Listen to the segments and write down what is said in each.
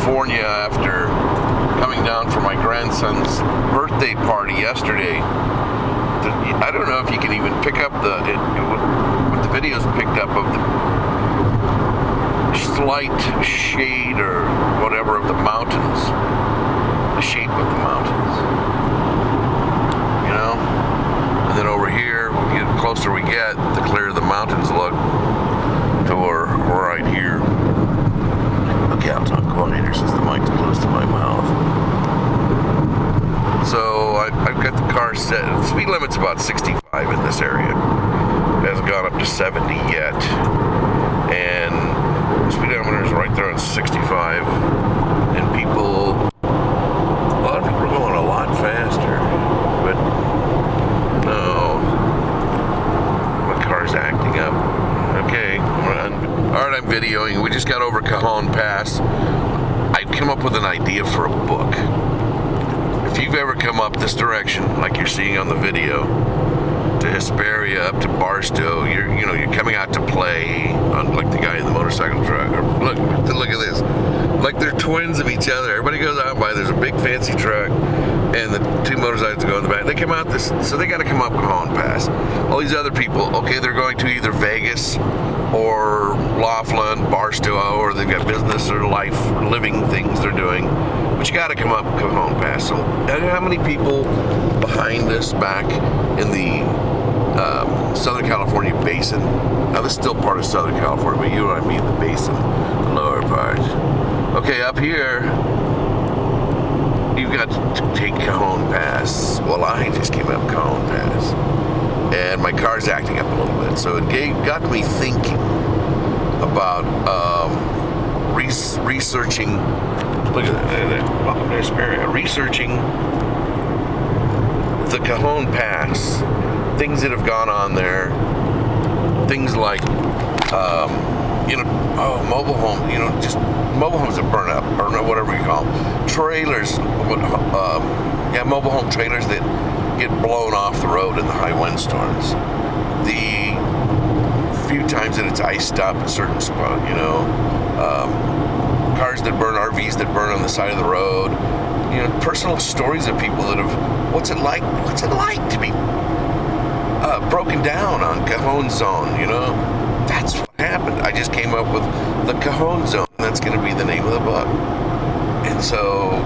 California after coming down for my grandson's birthday party yesterday. I don't know if you can even pick up what the videos picked up of the slight shade or whatever of the mountains, the shape of the mountains, you know? And then over here, the closer we get, the clearer the mountains look to where right here. Okay, I'll talk quieter since the mic's close to my mouth. So I've got the car set. The speed limit's about 65 in this area. It hasn't gone up to 70 yet. And the speedometer is right there on 65. And a lot of people are going a lot faster. But no, my car's acting up. Okay, alright, I'm videoing. We just got over Cajon Pass. I came up with an idea for a book. If you've ever come up this direction, like you're seeing on the video, to Hesperia, up to Barstow, you're coming out to play on like the guy in the motorcycle truck. Or look at this. Like they're twins of each other. Everybody goes out by, there's a big fancy truck, and the two motorcycles go in the back. They come out this, so they got to come up Cajon Pass. All these other people, okay, they're going to either Vegas or Laughlin, Barstow, or they've got business or life, or living things they're doing. But you got to come up Cajon Pass. So, how many people behind us back in the Southern California basin? Now, this is still part of Southern California, but you know what I mean, the basin, the lower part. Okay, up here, you've got to take Cajon Pass. Well, I just came up Cajon Pass, and my car's acting up a little bit. So it got me thinking about researching. Look at that. Oh, there's Hesperia. Researching the Cajon Pass, things that have gone on there, things like, mobile home, just mobile homes that burn up, or whatever you call them, trailers, mobile home trailers that get blown off the road in the high windstorms. The few times that it's iced up at a certain spot, cars that burn, RVs that burn on the side of the road, personal stories of people that have, what's it like to be broken down on Cajon Zone, That's what happened. I just came up with the Cajon Zone, and that's going to be the name of the book. And so,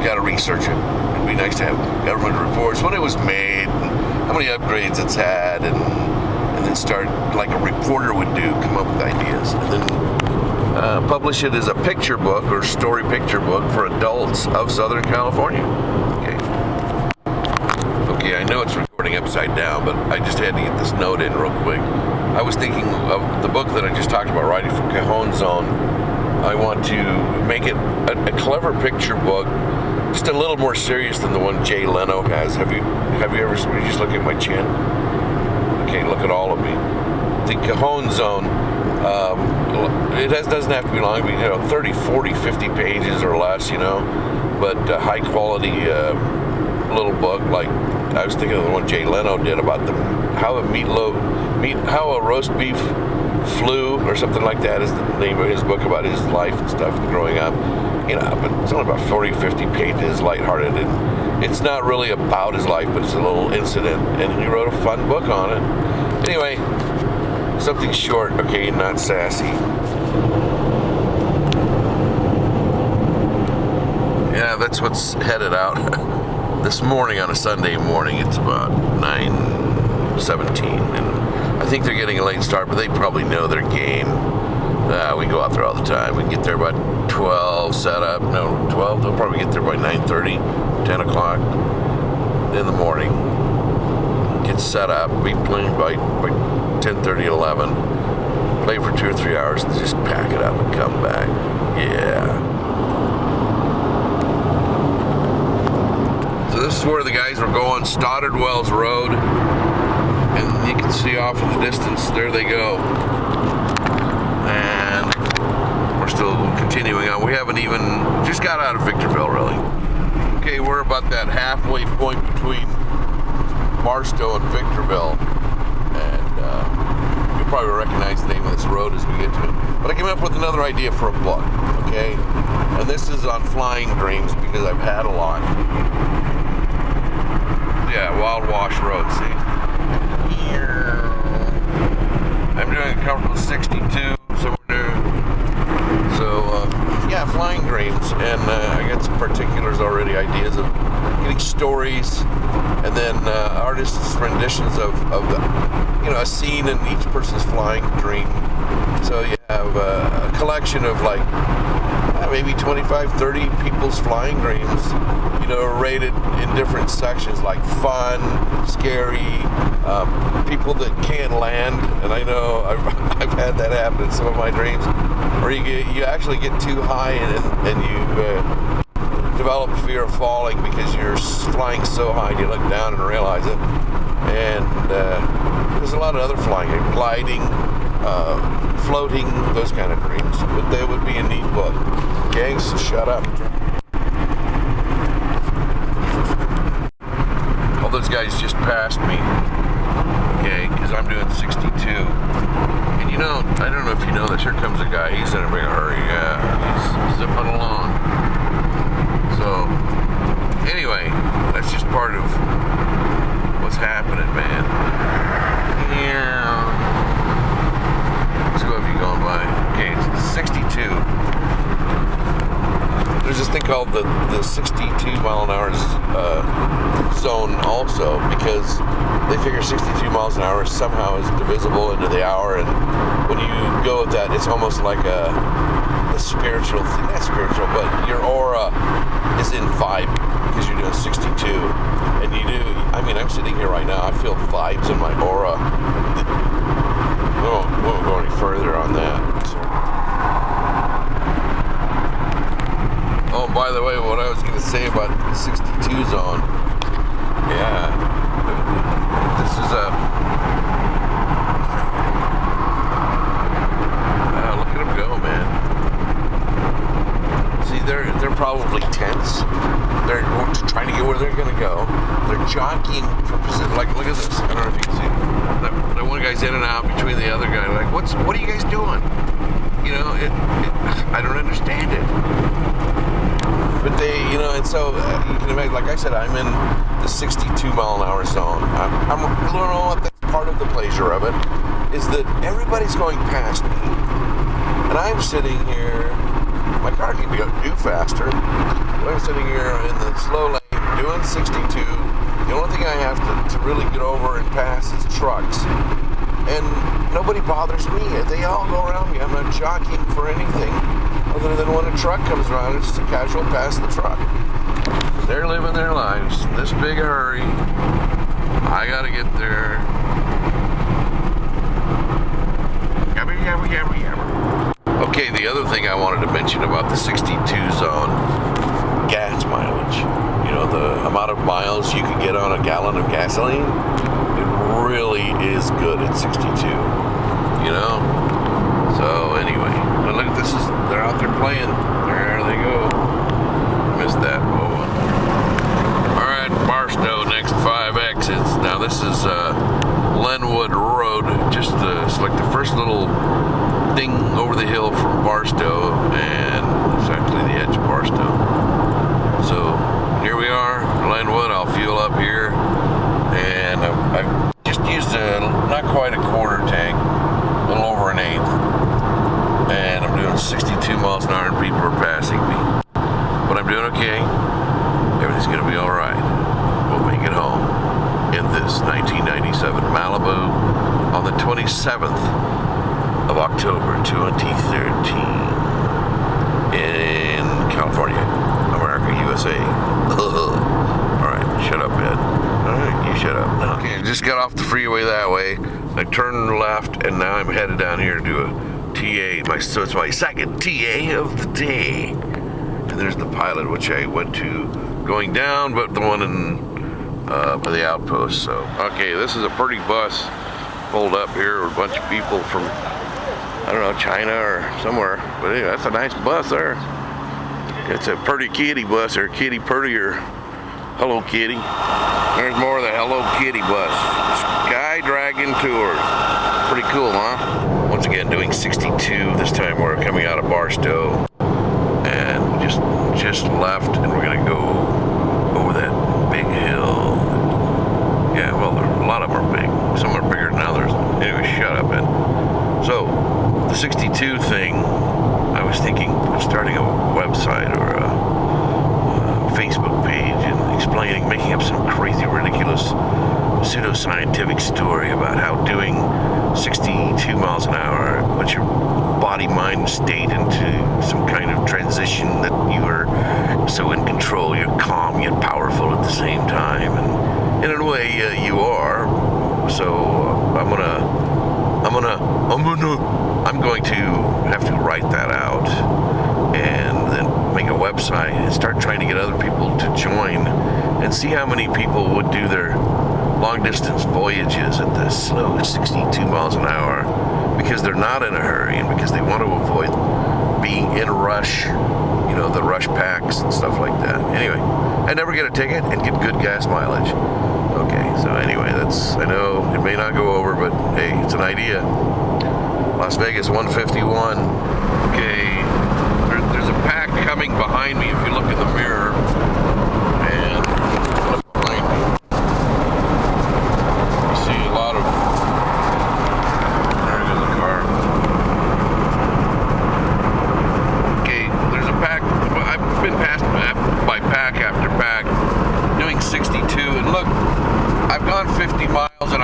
got to research it. It'd be nice to have government reports, when it was made, and how many upgrades it's had, and then start, like a reporter would do, come up with ideas, and then publish it as a picture book or story picture book for adults of Southern California. Okay, I know it's recording upside down, but I just had to get this note in real quick. I was thinking of the book that I just talked about, writing for Cajon Zone. I want to make it a clever picture book, just a little more serious than the one Jay Leno has. Have you ever just look at my chin? Okay, look at all of me. The Cajon Zone, it doesn't have to be long, 30, 40, 50 pages or less, but high quality little book. Like I was thinking of the one Jay Leno did about how a roast beef flew or something like that is the name of his book, about his life and stuff growing up. But it's only about 40, 50 pages, lighthearted, and it's not really about his life, but it's a little incident, and he wrote a fun book on it. Anyway, something short, okay, not sassy. Yeah, that's what's headed out this morning on a Sunday morning. It's about 9:17, and I think they're getting a late start, but they probably know their game. We go out there all the time. We get there about 12, set up. No, 12. They'll probably get there by 9:30, 10 o'clock in the morning. Get set up. Be playing by 10:30, 11. Play for 2 or 3 hours and just pack it up and come back. Yeah. So this is where the guys were going, Stoddard Wells Road. And you can see off in the distance, there they go. And we're still continuing on. We haven't even just got out of Victorville, really. Okay, we're about that halfway point between Barstow and Victorville. And You'll probably recognize the name of this road as we get to it. But I came up with another idea for a book, okay? And this is on flying dreams because I've had a lot. Yeah, Wild Wash Road, see? I'm doing a comfortable 62, somewhere there. So, yeah, flying dreams. And I got some particulars already, ideas of getting stories, and then artists' renditions of the, a scene in each person's flying dream. So you have a collection of like maybe 25, 30 people's flying dreams, rated in different sections like fun, scary, people that can't land, and I know I've had that happen in some of my dreams, where you actually get too high and you develop fear of falling because you're flying so high and you look down and realize it. And there's a lot of other flying, gliding, floating, those kind of dreams. But they would be a neat book. Okay, so shut up. All those guys just passed me. Okay, because I'm doing 62. And I don't know if you know this, here comes a guy, he's in a big hurry. Yeah, he's zipping along. So, anyway, that's just part of what's happening, man. Yeah. Let's go, have you gone by? Okay, it's 62. There's this thing called the 62 mile an hour zone also, because they figure 62 miles an hour somehow is divisible into the hour, and when you go with that, it's almost like a spiritual thing. Not spiritual, but your aura is in vibe because you're doing 62, and I'm sitting here right now, I feel vibes in my aura. We won't go any further on that. Oh, by the way, what I was going to say about the 62 zone, yeah, this is look at them go, man. See, they're probably tense. They're trying to get where they're going to go. They're jockeying for position. Like, look at this. I don't know if you can see. That one guy's in and out between the other guy. Like, what are you guys doing? I don't understand it. But they, and so you can imagine, like I said, I'm in the 62 mile an hour zone. I don't know what that's part of the pleasure of it, is that everybody's going past me. And I'm sitting here, my car can do faster, but I'm sitting here in the slow lane doing 62. The only thing I have to really get over and pass is trucks. And nobody bothers me. They all go around me. I'm not jockeying for anything other than when a truck comes around, it's just a casual pass the truck. They're living their lives in this big hurry. I gotta get there. Yabba, yabba, yabba, yabba. Okay, the other thing I wanted to mention about the 62 zone, gas mileage. The amount of miles you can get on a gallon of gasoline, it really is good at 62, So anyway, but look at this, they're out there playing. There they go. Missed that. Oh. All right, Barstow, next 5 exits. Now this is Lenwood Road, just it's like the first little thing over the hill from Barstow, and it's actually the edge of Barstow. So here we are, Lenwood. I'll fuel up here, and I've just used not quite a quarter tank, a little over an eighth, and I'm doing 62 miles an hour and people are passing me, but I'm doing okay. Everything's gonna be all right. We'll make it home in this 1997 Malibu on the 27th of October 2013 in California, America, USA. Alright, shut up, Ed. Alright, you shut up. Okay, I just got off the freeway that way. I turned left, and now I'm headed down here to do a TA. So it's my second TA of the day. And there's the pilot, which I went to going down, but the one in by the outpost. So, okay, this is a pretty bus pulled up here with a bunch of people from, I don't know, China or somewhere. But anyway, that's a nice bus there. It's a pretty kitty bus, or kitty prettier Hello Kitty. There's more of the Hello Kitty bus. Sky Dragon Tours. Pretty cool, huh? Once again, doing 62. This time we're coming out of Barstow. And we just left, and we're gonna go over that big hill. Yeah, well, a lot of them are big. Some are bigger than others. Anyway, shut up, Ed. So, the 62 thing, I was thinking of starting a website or a Facebook page and explaining, making up some crazy, ridiculous, pseudo-scientific story about how doing 62 miles an hour puts your body, mind, state into some kind of transition that you are so in control, you're calm yet powerful at the same time, and in a way you are. So I'm going to have to write that out and then make a website and start trying to get other people to join and see how many people would do their long distance voyages at the slow 62 miles an hour because they're not in a hurry and because they want to avoid being in a rush, you know, the rush packs and stuff like that. Anyway, I never get a ticket and get good gas mileage. Okay, so anyway, I know it may not go over, but hey, it's an idea. Las Vegas 151. Okay, there's a pack coming behind me if you look in the mirror. And behind me, you see a lot of, there goes the car. Okay, there's a pack. I've been passed by pack after pack doing 62, and look, I've gone 50 miles and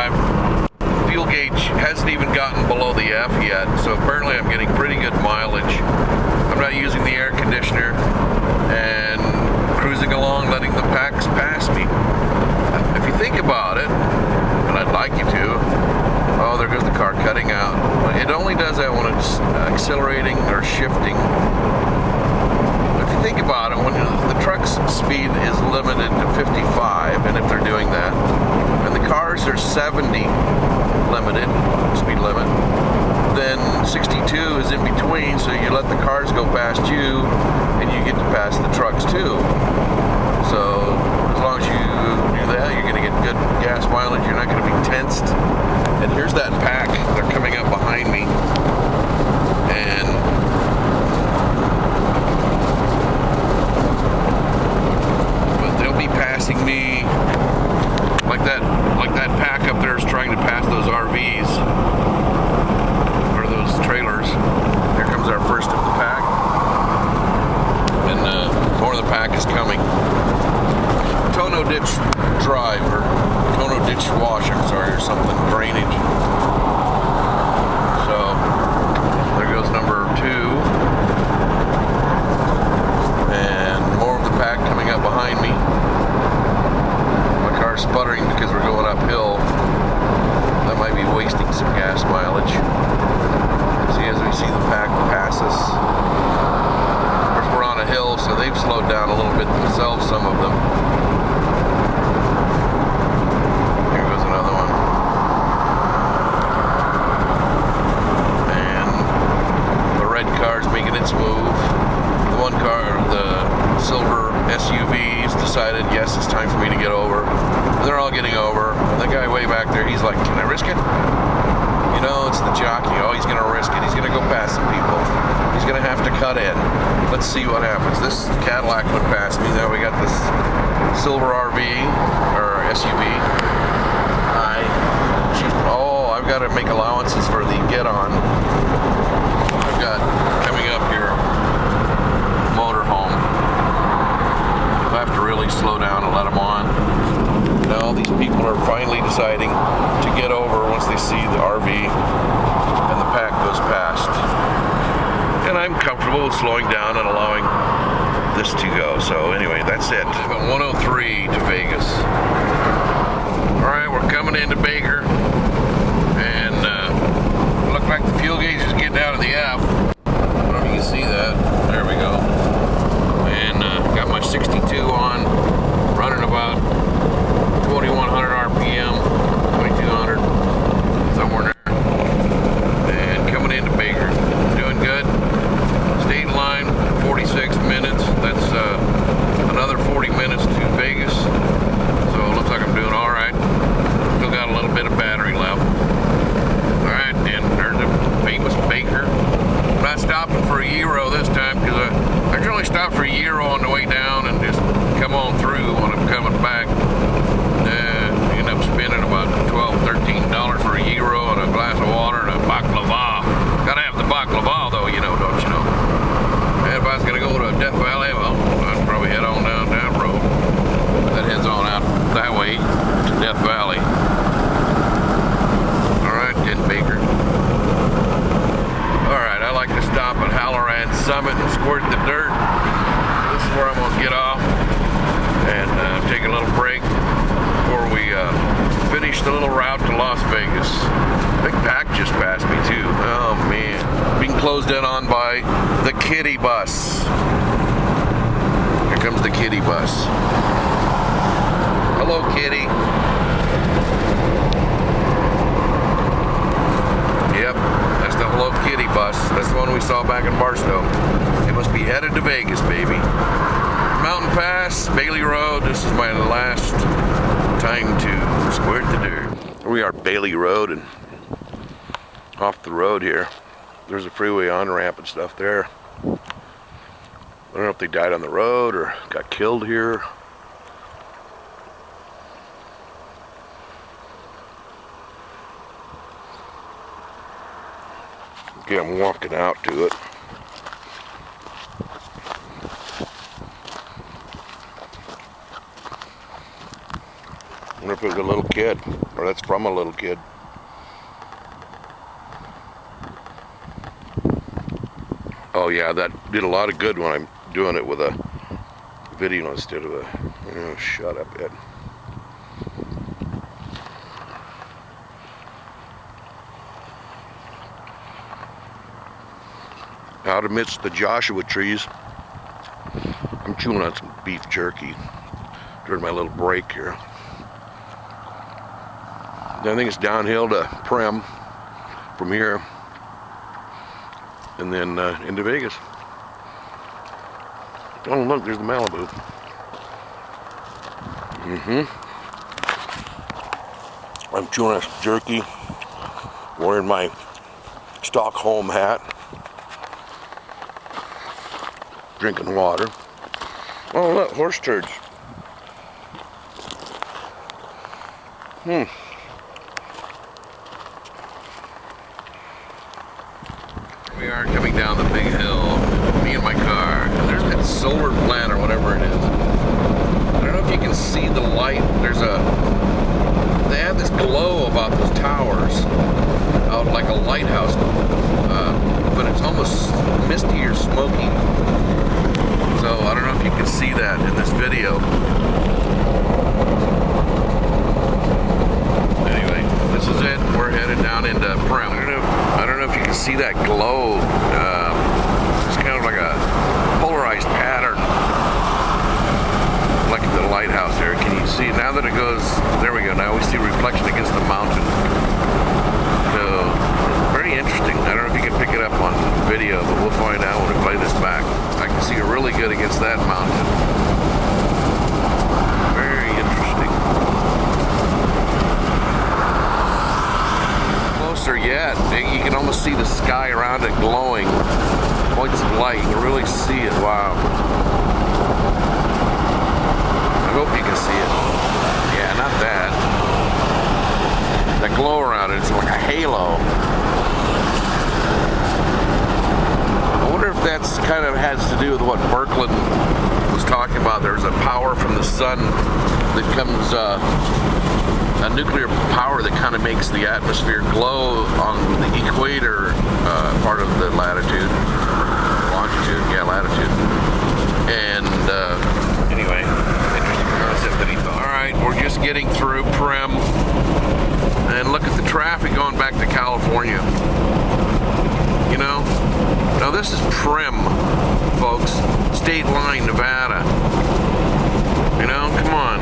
fuel gauge hasn't even gotten below the F yet, so apparently I'm getting pretty good mileage. I'm not using the air conditioner and cruising along, letting the packs pass me. If you think about it, and I'd like you to, oh, there goes the car cutting out. It only does that when it's accelerating or shifting. If you think about it, when the truck's speed is limited to 55, and if they're doing that, and the cars are 70 limited, speed limit, then 62 is in between, so you let the cars go past you, and you get to pass the trucks too. So as long as you do that, you're going to get good gas mileage, you're not going to be tensed. And here's that pack, they're coming up behind me, and they'll be passing me like that pack up there is trying to pass those RVs or those trailers. Here comes our first of the pack, and more of the pack is coming. Tono Ditch Drive, or Tono Ditch Wash, I'm sorry, or something, drainage. So there goes number 2, and more of the pack coming up behind me. Sputtering because we're going uphill. That might be wasting some gas mileage. See, as we see the pack pass us, of course we're on a hill, so they've slowed down a little bit themselves, some of them. Here goes another one. And the red car's making its move. The one car, the silver SUV, has decided, yes, it's time for me to get over. They're all getting over. The guy way back there, he's like, can I risk it? You know, it's the jockey. Oh, he's going to risk it. He's going to go past some people. He's going to have to cut in. Let's see what happens. This Cadillac went past me. Now we got this silver RV, or SUV. I've got to make allowances for the get-on. I've got, coming up here, motorhome. I have to really slow down and let them on. Now these people are finally deciding to get over once they see the RV and the pack goes past. And I'm comfortable with slowing down and allowing this to go. So anyway, that's it. 103 to Vegas. Alright, we're coming into Baker. And look like the fuel gauge is getting out of the F. I don't know if you can see that. There we go. And got my 62 on, running about 2100 RPM, 2200, somewhere there. And coming into Baker, doing good. State line, 46 minutes. That's another 40 minutes to Vegas. back. End up spending about $12, $13 for a gyro and a glass of water and a baklava. Gotta have the baklava though, you know, don't you know? And if I was gonna go to Death Valley, well, I'd probably head on down that road. That heads on out that way to Death Valley. Alright, getting bigger. Alright, I like to stop at Halloran Summit and squirt the dirt. This is where I'm gonna get off and take a little break before we finish the little route to Las Vegas. Big pack just passed me too. Oh man. Being closed in on by the kiddie bus. Here comes the kiddie bus. Hello, kitty. Yep, that's the Hello Kitty bus. That's the one we saw back in Barstow. It must be headed to Vegas, baby. Mountain Pass, Bailey Road. This is my last time to squirt the dirt. Here we are, Bailey Road, and off the road here. There's a freeway on-ramp and stuff there. I don't know if they died on the road or got killed here. Okay, I'm walking out to it. I wonder if it was a little kid, or that's from a little kid. Oh yeah, that did a lot of good when I'm doing it with a video instead of a, oh, shut up, Ed. Out amidst the Joshua trees, I'm chewing on some beef jerky during my little break here. I think it's downhill to Prem from here, and then into Vegas. Oh look, there's the Malibu. I'm chewing on some jerky, wearing my Stockholm hat, drinking water. Oh look, horse turds. We are coming down the big hill, me and my car, and there's that solar plant or whatever it is. I don't know if you can see the light. They have this glow about those towers, out like a lighthouse, but it's almost misty or smoky. So I don't know if you can see that in this video. Anyway, this is it. We're headed down into Prem. I don't know if you can see that glow. It's kind of like a polarized pattern, like the lighthouse there. Can you see now that it goes? There we go. Now we see reflection against the mountain. So pretty interesting. I don't know if you can pick it up on video, but we'll find out when we play this back. I can see it really good against that mountain. Very interesting. Closer yet, you can almost see the sky around it glowing. Points of light, you can really see it. Wow. I hope you can see it. Yeah, not that. That glow around it, it's like a halo. I wonder if that's kind of has to do with what Berkland was talking about. There's a power from the sun that comes, a nuclear power that kind of makes the atmosphere glow on the equator part of the latitude. Longitude, yeah, latitude. And anyway, interesting concept that he thought. Alright, we're just getting through Prem. And look at the traffic going back to California. You know? Now this is Prem, folks. State line, Nevada. You know, come on.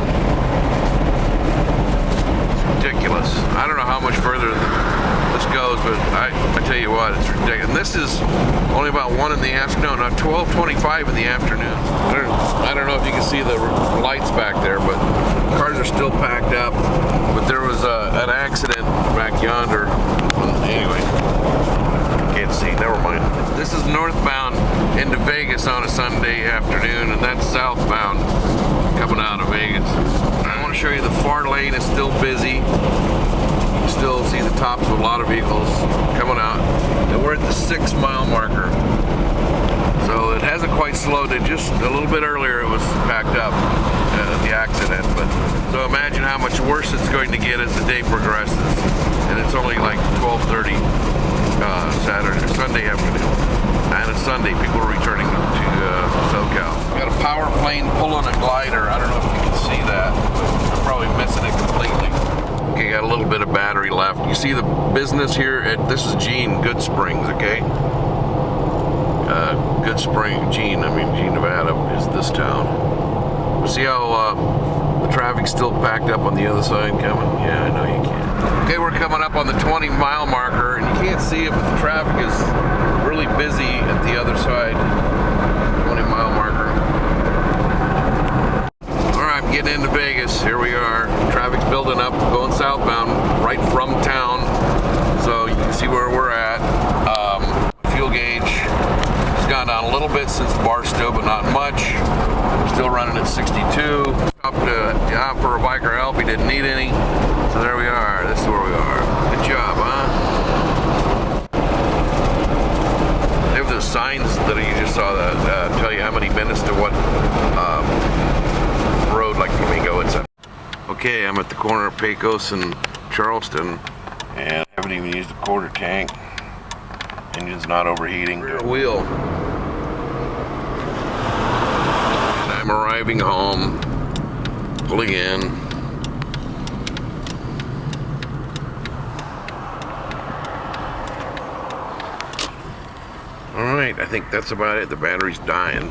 It's ridiculous. I don't know how much further this goes, but I tell you what, it's ridiculous. And this is only about 1 in the afternoon, not 12:25 in the afternoon. I don't know if you can see the lights back there, but cars are still packed up. But there was an accident back yonder. Anyway, can't see, never mind. This is northbound into Vegas on a Sunday afternoon, and that's southbound coming out of Vegas. show you the far lane is still busy. You can still see the tops of a lot of vehicles coming out. And we're at the 6 mile marker. So it hasn't quite slowed. It just a little bit earlier it was packed up, the accident. But so imagine how much worse it's going to get as the day progresses. And it's only like 12:30 Sunday afternoon. And it's Sunday. People are returning to SoCal. Got a power plane pulling a glider. I don't know if you can see that. I'm probably missing it completely. Okay, got a little bit of battery left. You see the business here? This is Gene Good Springs, okay? Good Spring, Gene, Nevada is this town. See how the traffic's still packed up on the other side coming? Yeah, I know you can. Okay, we're coming up on the 20 mile marker, and you can't see it, but the traffic is really busy at the other side. 20 mile marker. All right, I'm getting into Vegas. Here we are. Traffic's building up, going southbound, right from town. So you can see where we're at. Fuel gauge has gone down a little bit since Barstow, but not much. Still running at 62. Up to for a biker help. He didn't need any. So there we are. This is where we are. Good job, huh? They have those signs that you just saw that tell you how many minutes to what road, like you may go inside. Okay, I'm at the corner of Pecos and Charleston, and I haven't even used a quarter tank. Engine's not overheating. Rear wheel. And I'm arriving home, pulling in. All right, I think that's about it. The battery's dying.